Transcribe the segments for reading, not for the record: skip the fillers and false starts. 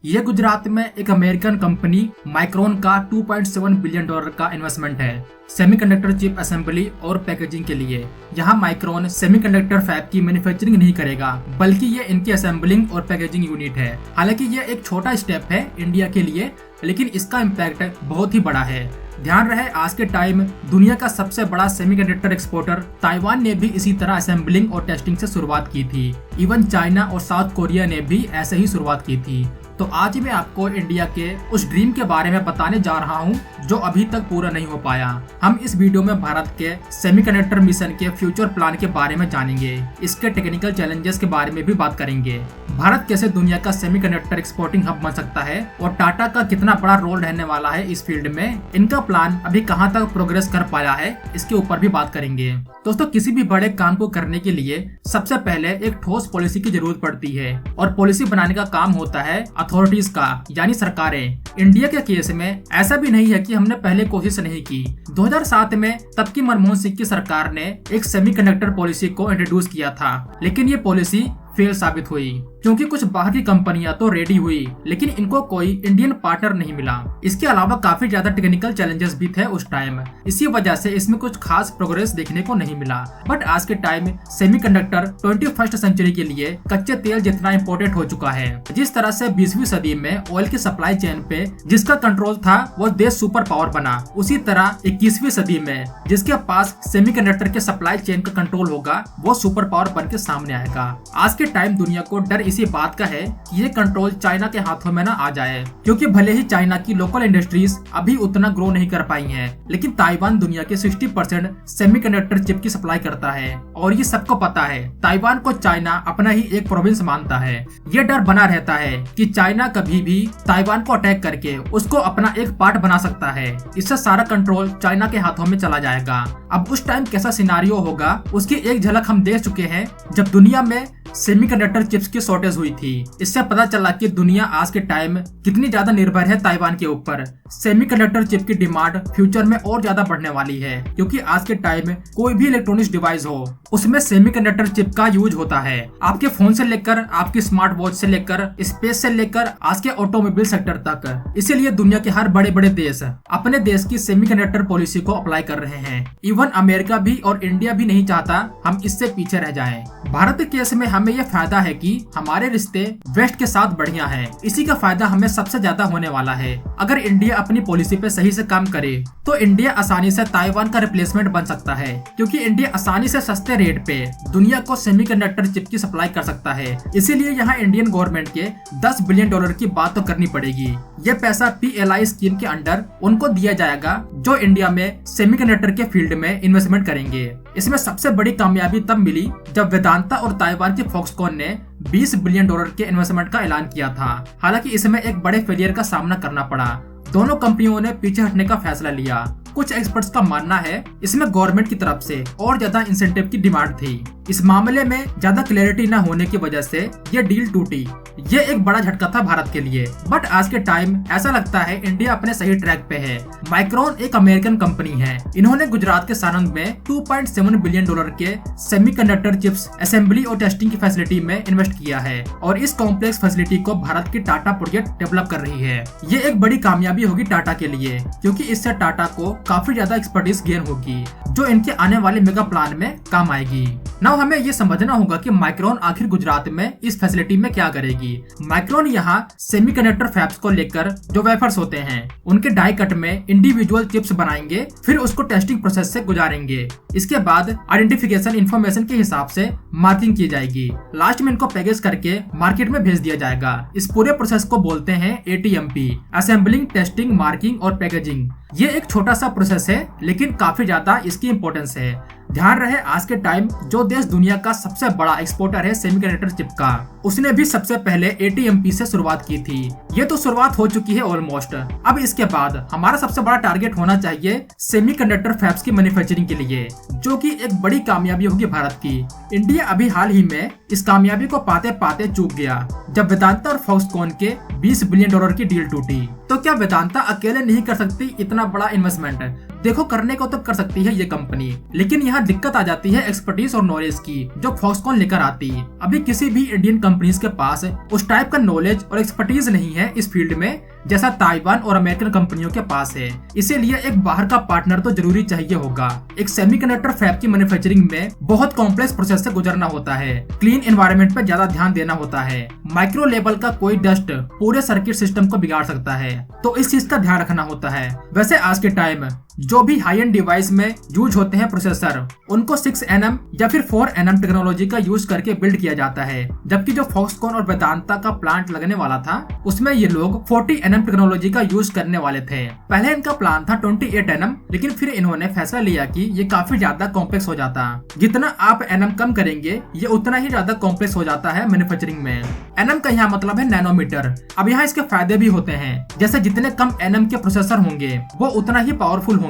ये गुजरात में एक अमेरिकन कंपनी माइक्रोन का $2.7 बिलियन का इन्वेस्टमेंट है सेमीकंडक्टर चिप असेंबली और पैकेजिंग के लिए। यहाँ माइक्रोन सेमीकंडक्टर फैब की मैन्युफैक्चरिंग नहीं करेगा, बल्कि ये इनकी असेंबलिंग और पैकेजिंग यूनिट है। हालांकि ये एक छोटा स्टेप है इंडिया के लिए, लेकिन इसका इम्पैक्ट बहुत ही बड़ा है। ध्यान रहे, आज के टाइम दुनिया का सबसे बड़ा सेमीकंडक्टर एक्सपोर्टर ताइवान ने भी इसी तरह असेंबलिंग और टेस्टिंग से शुरुआत की थी। इवन चाइना और साउथ कोरिया ने भी ऐसे ही शुरुआत की थी। तो आज मैं आपको इंडिया के उस ड्रीम के बारे में बताने जा रहा हूँ जो अभी तक पूरा नहीं हो पाया। हम इस वीडियो में भारत के सेमीकंडक्टर मिशन के फ्यूचर प्लान के बारे में जानेंगे, इसके टेक्निकल चैलेंजेस के बारे में भी बात करेंगे। भारत कैसे दुनिया का सेमीकंडक्टर एक्सपोर्टिंग हब बन सकता है और टाटा का कितना बड़ा रोल रहने वाला है इस फील्ड में। इनका प्लान अभी कहां तक प्रोग्रेस कर पाया है, इसके ऊपर भी बात करेंगे। दोस्तों, किसी भी बड़े काम को करने के लिए सबसे पहले एक ठोस पॉलिसी की जरूरत पड़ती है और पॉलिसी बनाने का काम होता है अथॉरिटीज का, यानी सरकारें। इंडिया के केस में ऐसा भी नहीं है कि हमने पहले कोशिश नहीं की। 2007 में तब की मनमोहन सिंह की सरकार ने एक सेमीकंडक्टर पॉलिसी को इंट्रोड्यूस किया था, लेकिन ये पॉलिसी फेल साबित हुई क्योंकि कुछ बाहर की कंपनियां तो रेडी हुई, लेकिन इनको कोई इंडियन पार्टनर नहीं मिला। इसके अलावा काफी ज्यादा टेक्निकल चैलेंजेस भी थे उस टाइम। इसी वजह से इसमें कुछ खास प्रोग्रेस देखने को नहीं मिला। बट आज के टाइम सेमीकंडक्टर 21st सेंचुरी के लिए कच्चे तेल जितना इम्पोर्टेंट हो चुका है। जिस तरह से 20वीं सदी में ऑयल की सप्लाई चेन पे जिसका कंट्रोल था वो देश सुपर पावर बना, उसी तरह 21वीं सदी में जिसके पास सेमीकंडक्टर के सप्लाई चेन का कंट्रोल होगा वो सुपर पावर बन के सामने आएगा। आज के टाइम दुनिया को डर इसी बात का है कि ये कंट्रोल चाइना के हाथों में ना आ जाए, क्योंकि भले ही चाइना की लोकल इंडस्ट्रीज अभी उतना ग्रो नहीं कर पाई हैं, लेकिन ताइवान दुनिया के 60% सेमीकंडक्टर चिप की सप्लाई करता है और ये सबको पता है। ताइवान को चाइना अपना ही एक प्रोविंस मानता है। ये डर बना रहता है कि चाइना कभी भी ताइवान को अटैक करके उसको अपना एक पार्ट बना सकता है। इससे सारा कंट्रोल चाइना के हाथों में चला जाएगा। अब उस टाइम कैसा सिनारियो होगा उसकी एक झलक हम देख चुके हैं जब दुनिया में सेमीकंडक्टर चिप्स की शॉर्टेज हुई थी। इससे पता चला कि दुनिया आज के टाइम कितनी ज्यादा निर्भर है ताइवान के ऊपर। सेमीकंडक्टर चिप की डिमांड फ्यूचर में और ज्यादा बढ़ने वाली है, क्योंकि आज के टाइम कोई भी इलेक्ट्रॉनिक्स डिवाइस हो उसमें सेमीकंडक्टर चिप का यूज होता है। आपके फोन से लेकर आपकी स्मार्ट वॉच से लेकर स्पेस से लेकर आज के ऑटोमोबाइल सेक्टर तक। इसीलिए दुनिया के हर बड़े बड़े देश अपने देश की सेमीकंडक्टर पॉलिसी को अप्लाई कर रहे हैं। इवन अमेरिका भी और इंडिया भी नहीं चाहता हम इससे पीछे रह जाएं। भारत के केस में हमें यह फायदा है कि हमारे रिश्ते वेस्ट के साथ बढ़िया हैं। इसी का फायदा हमें सबसे ज्यादा होने वाला है। अगर इंडिया अपनी पॉलिसी पे सही से काम करे तो इंडिया आसानी से ताइवान का रिप्लेसमेंट बन सकता है, क्योंकि इंडिया आसानी से सस्ते रेट पे दुनिया को सेमीकंडक्टर चिप की सप्लाई कर सकता है। इसीलिए यहाँ इंडियन गवर्नमेंट के $10 बिलियन की बात तो करनी पड़ेगी। ये पैसा PLI स्कीम के अंडर उनको दिया जाएगा जो इंडिया में सेमीकंडक्टर के फील्ड में इन्वेस्टमेंट करेंगे। इसमें सबसे बड़ी कामयाबी तब मिली जब वेदांता और ताइवान की फॉक्सकॉन ने $20 बिलियन के इन्वेस्टमेंट का ऐलान किया था। हालांकि इसमें एक बड़े फेलियर का सामना करना पड़ा। दोनों कंपनियों ने पीछे हटने का फैसला लिया। कुछ एक्सपर्ट्स का मानना है इसमें गवर्नमेंट की तरफ से और ज्यादा इंसेंटिव की डिमांड थी। इस मामले में ज्यादा क्लैरिटी न होने की वजह से ये डील टूटी। ये एक बड़ा झटका था भारत के लिए। बट आज के टाइम ऐसा लगता है इंडिया अपने सही ट्रैक पे है। माइक्रोन एक अमेरिकन कंपनी है। इन्होंने गुजरात के सानंद में $2.7 बिलियन के सेमीकंडक्टर चिप्स असेंबली और टेस्टिंग की फैसिलिटी में इन्वेस्ट किया है और इस कॉम्प्लेक्स फैसिलिटी को भारत की टाटा प्रोजेक्ट डेवलप कर रही है। ये एक बड़ी कामयाबी होगी टाटा के लिए, क्योंकि इससे टाटा को काफी ज्यादा एक्सपर्टीज गेन होगी जो इनके आने वाले मेगा प्लान में काम आएगी। नाउ हमें ये समझना होगा कि माइक्रोन आखिर गुजरात में इस फैसिलिटी में क्या करेगी। माइक्रोन यहाँ सेमीकंडक्टर फैब्स को लेकर जो वेफर्स होते हैं उनके डाई कट में इंडिविजुअल चिप्स बनाएंगे, फिर उसको टेस्टिंग प्रोसेस से गुजारेंगे। इसके बाद आइडेंटिफिकेशन इंफॉर्मेशन के हिसाब से मार्किंग की जाएगी। लास्ट में इनको पैकेज करके मार्केट में भेज दिया जाएगा। इस पूरे प्रोसेस को बोलते हैं ATMP, असेंबलिंग, टेस्टिंग, मार्किंग और पैकेजिंग। ये एक छोटा सा प्रोसेस है, लेकिन काफी ज्यादा इसकी इम्पोर्टेंस है। ध्यान रहे, आज के टाइम जो देश दुनिया का सबसे बड़ा एक्सपोर्टर है सेमीकंडक्टर चिप का, उसने भी सबसे पहले ATMP से शुरुआत की थी। ये तो शुरुआत हो चुकी है ऑलमोस्ट। अब इसके बाद हमारा सबसे बड़ा टारगेट होना चाहिए सेमीकंडक्टर फैब्स की मैन्युफैक्चरिंग के लिए, जो कि एक बड़ी कामयाबी होगी भारत की। इंडिया अभी हाल ही में इस कामयाबी को पाते पाते चूक गया जब वेदांता और फॉक्सकॉन के $20 बिलियन की डील टूटी। तो क्या वेदांता अकेले नहीं कर सकती इतना बड़ा इन्वेस्टमेंट? देखो करने को तो कर सकती है ये कंपनी, लेकिन यहाँ दिक्कत आ जाती है एक्सपर्टीज और नॉलेज की जो फॉक्सकॉन लेकर आती। अभी किसी भी इंडियन कंपनीज के पास उस टाइप का नॉलेज और एक्सपर्टीज नहीं है इस फील्ड में जैसा ताइवान और अमेरिकन कंपनियों के पास है। इसीलिए एक बाहर का पार्टनर तो जरूरी चाहिए होगा। एक सेमीकंडक्टर फैब की मैन्युफैक्चरिंग में बहुत कॉम्प्लेक्स प्रोसेस से गुजरना होता है, क्लीन एनवायरनमेंट पर ज्यादा ध्यान देना होता है। माइक्रो लेवल का कोई डस्ट पूरे सर्किट सिस्टम को बिगाड़ सकता है, तो इस चीज का ध्यान रखना होता है। वैसे आज के टाइम जो भी हाई एंड डिवाइस में यूज होते हैं प्रोसेसर, उनको 6nm या फिर 4nm टेक्नोलॉजी का यूज करके बिल्ड किया जाता है, जबकि जो फॉक्सकॉन और वेदांता का प्लांट लगने वाला था उसमें ये लोग 40nm टेक्नोलॉजी का यूज करने वाले थे। पहले इनका प्लान था 28nm, लेकिन फिर इन्होंने फैसला लिया कि ये काफी ज्यादा कॉम्प्लेक्स हो जाता। जितना आप nm कम करेंगे ये उतना ही ज्यादा कॉम्प्लेक्स हो जाता है मैन्युफैक्चरिंग में। nm का यहाँ मतलब है नैनोमीटर। अब यहाँ इसके फायदे भी होते हैं, जैसे जितने कम nm के प्रोसेसर होंगे वो उतना ही पावरफुल होंगे।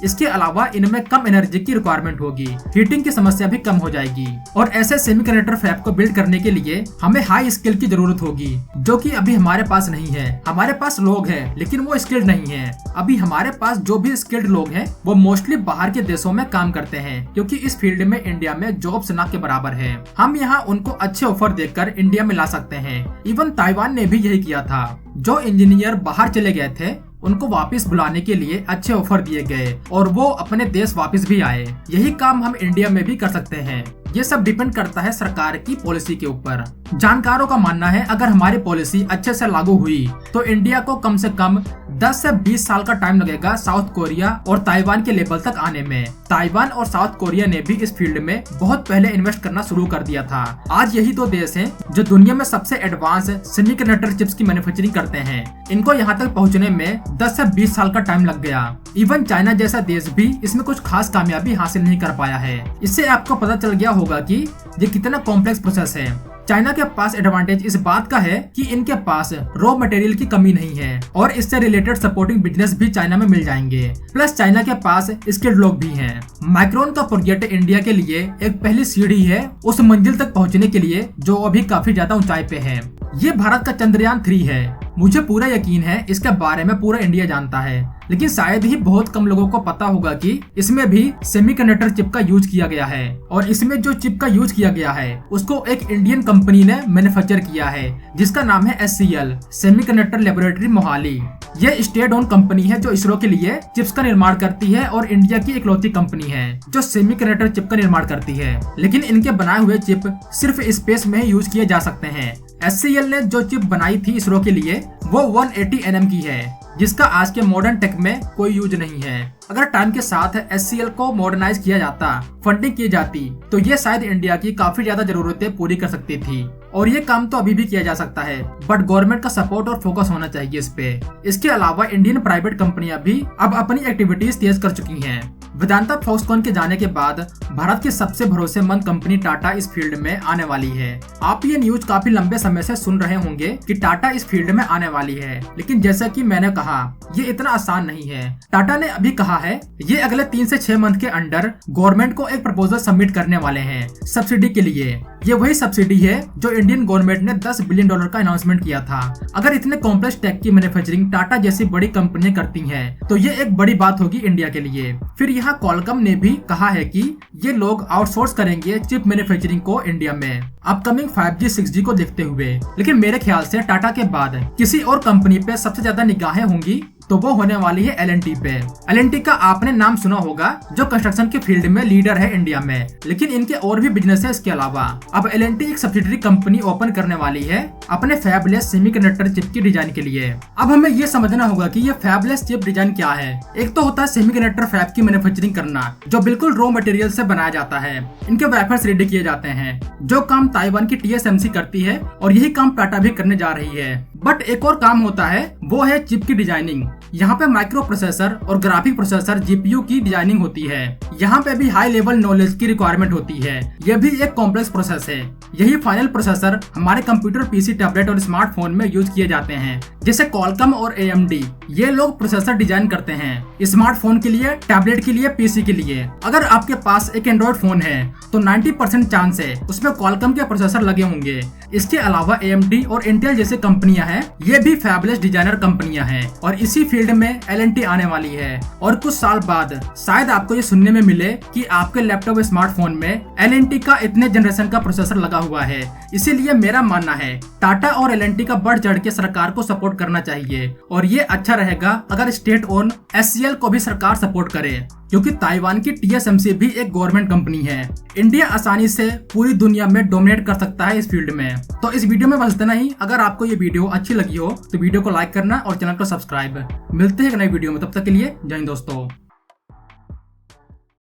इसके अलावा इनमें कम एनर्जी की रिक्वायरमेंट होगी, हीटिंग की समस्या भी कम हो जाएगी। और ऐसे सेमीकंडक्टर फैब को बिल्ड करने के लिए हमें हाई स्किल की जरूरत होगी, जो कि अभी हमारे पास नहीं है। हमारे पास लोग हैं लेकिन वो स्किल्ड नहीं है। अभी हमारे पास जो भी स्किल्ड लोग हैं वो मोस्टली बाहर के देशों में काम करते हैं, क्योंकि इस फील्ड में इंडिया में जॉब्स ना के बराबर है। हम यहाँ उनको अच्छे ऑफर देकर इंडिया में ला सकते हैं। इवन ताइवान ने भी यही किया था। जो इंजीनियर बाहर चले गए थे उनको वापस बुलाने के लिए अच्छे ऑफर दिए गए और वो अपने देश वापस भी आए। यही काम हम इंडिया में भी कर सकते हैं। ये सब डिपेंड करता है सरकार की पॉलिसी के ऊपर। जानकारों का मानना है अगर हमारी पॉलिसी अच्छे से लागू हुई तो इंडिया को कम से कम 10 से 20 साल का टाइम लगेगा साउथ कोरिया और ताइवान के लेवल तक आने में। ताइवान और साउथ कोरिया ने भी इस फील्ड में बहुत पहले इन्वेस्ट करना शुरू कर दिया था। आज यही दो देश हैं जो दुनिया में सबसे एडवांस सेमीकंडक्टर चिप्स की मैन्युफैक्चरिंग करते हैं। इनको यहाँ तक पहुँचने में 10 से 20 साल का टाइम लग गया। इवन चाइना जैसा देश भी इसमें कुछ खास कामयाबी हासिल नहीं कर पाया है। इससे आपको पता चल गया होगा कि ये कितना कॉम्प्लेक्स प्रोसेस है। चाइना के पास एडवांटेज इस बात का है कि इनके पास रॉ मटेरियल की कमी नहीं है और इससे रिलेटेड सपोर्टिंग बिजनेस भी चाइना में मिल जाएंगे। प्लस चाइना के पास स्किल्ड लोग भी हैं। माइक्रोन का प्रोजेक्ट इंडिया के लिए एक पहली सीढ़ी है उस मंजिल तक पहुंचने के लिए जो अभी काफी ज्यादा ऊंचाई पे है। ये भारत का चंद्रयान 3 है। मुझे पूरा यकीन है इसके बारे में पूरा इंडिया जानता है, लेकिन शायद ही बहुत कम लोगों को पता होगा कि इसमें भी सेमीकंडक्टर चिप का यूज किया गया है। और इसमें जो चिप का यूज किया गया है उसको एक इंडियन कंपनी ने मैन्युफैक्चर किया है, जिसका नाम है SCL सेमीकंडक्टर लैबोरेटरी मोहाली। यह स्टेट ओन कंपनी है जो इसरो के लिए चिप्स का निर्माण करती है और इंडिया की इकलौती कंपनी है जो सेमीकंडक्टर चिप का निर्माण करती है। लेकिन इनके बनाए हुए चिप सिर्फ स्पेस में ही यूज किए जा सकते हैं। SCL ने जो चिप बनाई थी इसरो के लिए वो 180nm की है, जिसका आज के मॉडर्न टेक में कोई यूज नहीं है। अगर टाइम के साथ SCL को मॉडर्नाइज किया जाता, फंडिंग की जाती, तो ये शायद इंडिया की काफी ज्यादा जरूरतें पूरी कर सकती थी। और ये काम तो अभी भी किया जा सकता है, बट गवर्नमेंट का सपोर्ट और फोकस होना चाहिए इस पे। इसके अलावा इंडियन प्राइवेट कंपनियां भी अब अपनी एक्टिविटीज तेज कर चुकी हैं। वेदांता फॉक्सकॉन के जाने के बाद भारत की सबसे भरोसेमंद कंपनी टाटा इस फील्ड में आने वाली है। आप ये न्यूज काफी लंबे समय से सुन रहे होंगे कि टाटा इस फील्ड में आने वाली है, लेकिन जैसा कि मैंने कहा ये इतना आसान नहीं है। टाटा ने अभी कहा है ये अगले 3 से 6 मंथ के अंडर गवर्नमेंट को एक प्रपोजल सबमिट करने वाले हैं सब्सिडी के लिए। ये वही सब्सिडी है जो इंडियन गवर्नमेंट ने $10 बिलियन का अनाउंसमेंट किया था। अगर इतने कॉम्प्लेक्स टेक की मैन्युफैक्चरिंग टाटा जैसी बड़ी कंपनियां करती हैं, तो ये एक बड़ी बात होगी इंडिया के लिए। फिर यहाँ क्वालकॉम ने भी कहा है कि ये लोग आउटसोर्स करेंगे चिप मैन्युफैक्चरिंग को इंडिया में अपकमिंग 5G 6G को देखते हुए। लेकिन मेरे ख्याल से टाटा के बाद किसी और कंपनी पे सबसे ज्यादा निगाहें होंगी तो वो होने वाली है L&T पे। L&T का आपने नाम सुना होगा जो कंस्ट्रक्शन के फील्ड में लीडर है इंडिया में, लेकिन इनके और भी बिजनेस है इसके अलावा। अब L&T एक सब्सिडरी कंपनी ओपन करने वाली है अपने फैबलेस सेमीकंडक्टर चिप की डिजाइन के लिए। अब हमें ये समझना होगा कि ये फैबलेस चिप डिजाइन क्या है। एक तो होता है सेमीकंडक्टर फैब की मैन्युफैक्चरिंग करना, जो बिल्कुल रॉ मटेरियल से बनाया जाता है। इनके वेफर्स रेडी किए जाते हैं, जो काम ताइवान की TSMC करती है और यही काम टाटा भी करने जा रही है। बट एक और काम होता है, वो है चिप की डिजाइनिंग। यहाँ पे माइक्रो प्रोसेसर और ग्राफिक प्रोसेसर GPU की डिजाइनिंग होती है। यहाँ पे भी हाई लेवल नॉलेज की रिक्वायरमेंट होती है। यह भी एक कॉम्प्लेक्स प्रोसेस है। यही फाइनल प्रोसेसर हमारे कंप्यूटर, PC, टैबलेट और स्मार्टफोन में यूज किए जाते हैं, जैसे कॉलकम और AMD। ये लोग प्रोसेसर डिजाइन करते हैं स्मार्टफोन के लिए, टैबलेट के लिए, PC के लिए। अगर आपके पास एक एंड्रॉइड फोन है तो 90% चांस है उसमें कॉलकम के प्रोसेसर लगे होंगे। इसके अलावा AMD और इंटेल जैसे कंपनियां हैं, ये भी फैबलेस डिजाइनर कंपनियां हैं और इसी फील्ड में L&T आने वाली है। और कुछ साल बाद शायद आपको ये सुनने में मिले कि आपके लैपटॉप स्मार्टफोन में L&T का इतने जनरेशन का प्रोसेसर लगा हुआ है। इसीलिए मेरा मानना है टाटा और L&T का बढ़ चढ़ के सरकार को सपोर्ट करना चाहिए और ये अच्छा रहेगा अगर स्टेट ओन SCL को भी सरकार सपोर्ट करे, क्योंकि ताइवान की TSMC भी एक गवर्नमेंट कंपनी है। इंडिया आसानी से पूरी दुनिया में डोमिनेट कर सकता है इस फील्ड में। तो इस वीडियो में बस इतना ही। अगर आपको ये वीडियो अच्छी लगी हो तो वीडियो को लाइक करना और चैनल को सब्सक्राइब। मिलते हैं एक नई वीडियो में, तब तक के लिए जय हिंद दोस्तों।